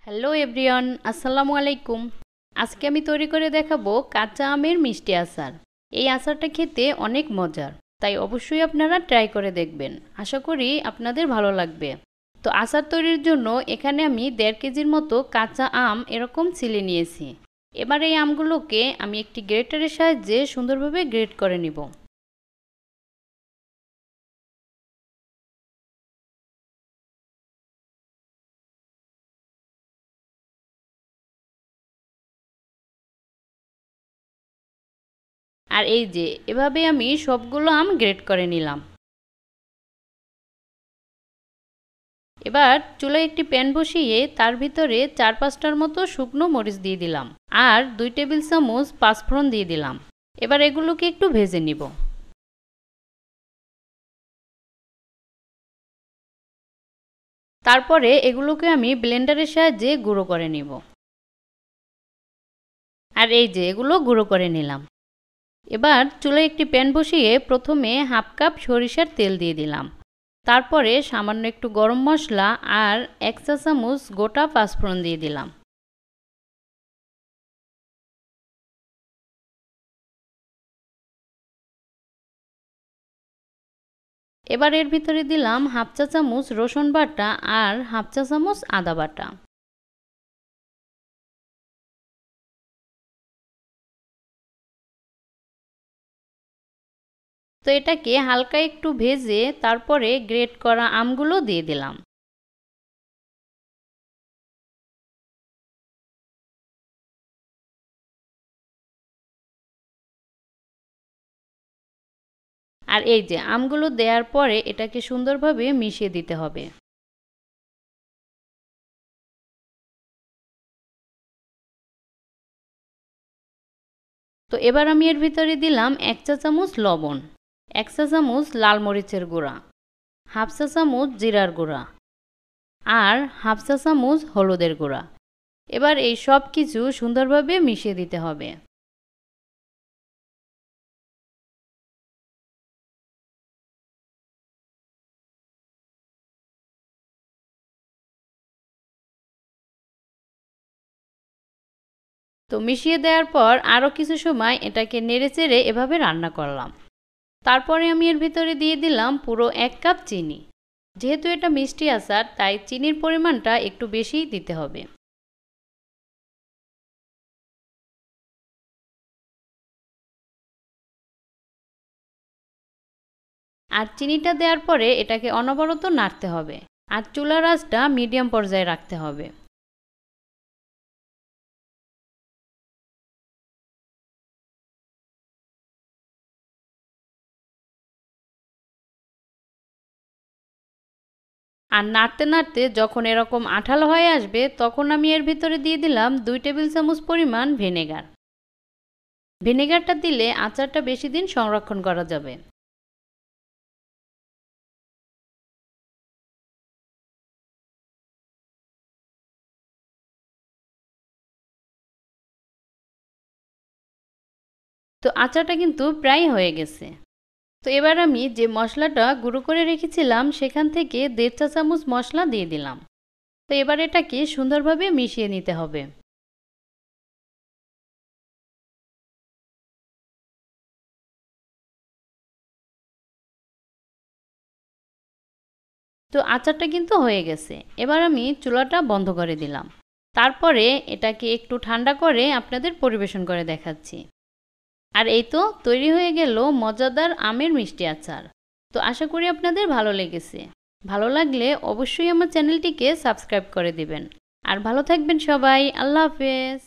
Hello everyone, আসসালামু আলাইকুম। আজকে আমি তৈরি করে দেখাবো কাঁচা আমের মিষ্টি আচার। এই আচারটা খেতে অনেক মজার, তাই অবশ্যই আপনারা ট্রাই করে দেখবেন। আশা করি আপনাদের ভালো লাগবে। তো আচার তৈরির জন্য এখানে আমি 1.5 কেজির মতো কাঁচা আম এরকম ছিলে নিয়েছি। এবার এই আমগুলোকে আমি একটি গ্রেটারের সাহায্যে সুন্দরভাবে গ্রেট করে নিব। আর এই যে এভাবে আমি সবগুলো আম গ্রেট করে নিলাম। এবার চুলায় একটি প্যান বসিয়ে তার ভিতরে 4-5টার মতো শুকনো মরিচ দিয়ে দিলাম আর 2 টেবিল চামচ পাঁচফোড়ন দিয়ে দিলাম। এবার এগুলোকে একটু ভেজে নিব। তারপরে এগুলোকে আমি ব্লেন্ডারের সাহায্যে গুঁড়ো করে নিব। আর এই যে এগুলো গুঁড়ো করে নিলাম। এবার চুলায় একটি প্যান বসিয়ে প্রথমে হাফ কাপ সরিষার তেল দিয়ে দিলাম। তারপরে সামান্য একটু গরম মশলা আর 1 চা চামচ গোটা পাঁচফোড়ন দিয়ে দিলাম। এবার এর ভিতরে দিলাম হাফ চা চামচ রসুন বাটা আর হাফ চা চামচ আদা বাটা। তো এটাকে হালকা একটু ভেজে তারপরে গ্রেট করা আমগুলো দিয়ে দিলাম। আর এই যে আমগুলো দেওয়ার পরে এটাকে সুন্দরভাবে মিশিয়ে দিতে হবে। তো এবার আমি এর ভিতরে দিলাম 1 চা চামচ লবণ, 1 চা চামচ লাল মরিচের গুঁড়া, হাফ চা চামচ জিরার গুঁড়া আর হাফ চা চামচ হলুদের গুঁড়া। এবার এই সব কিছু সুন্দরভাবে মিশিয়ে দিতে হবে। তো মিশিয়ে দেওয়ার পর আরও কিছু সময় এটাকে নেড়েচেড়ে এভাবে রান্না করলাম। তারপরে আমি এর ভিতরে দিয়ে দিলাম পুরো 1 কাপ চিনি। যেহেতু এটা মিষ্টি আচার তাই চিনির পরিমাণটা একটু বেশিই দিতে হবে। আর চিনিটা দেওয়ার পরে এটাকে অনবরত নাড়তে হবে আর চুলার আঁচটা মিডিয়াম পর্যায়ে রাখতে হবে। আর নাড়তে নাড়তে যখন এরকম আঠালো হয়ে আসবে তখন আমি এর ভিতরে দিয়ে দিলাম 2 টেবিল চামচ পরিমাণ ভিনেগার। ভিনেগারটা দিলে আচারটা বেশি দিন সংরক্ষণ করা যাবে। তো আচারটা কিন্তু প্রায় হয়ে গেছে। তো এবার আমি যে মশলাটা গুঁড়ো করে রেখেছিলাম সেখান থেকে 1.5 চা চামচ মশলা দিয়ে দিলাম। তো এবার এটাকে সুন্দরভাবে মিশিয়ে নিতে হবে। তো আচারটা কিন্তু হয়ে গেছে। এবার আমি চুলাটা বন্ধ করে দিলাম। তারপরে এটাকে একটু ঠান্ডা করে আপনাদের পরিবেশন করে দেখাচ্ছি। আর এই তো তৈরি হয়ে গেল মজাদার আমের মিষ্টি আচার। তো আশা করি আপনাদের ভালো লেগেছে। ভালো লাগলে অবশ্যই আমার চ্যানেলটিকে সাবস্ক্রাইব করে দিবেন। আর ভালো থাকবেন সবাই। আল্লাহ হাফেজ।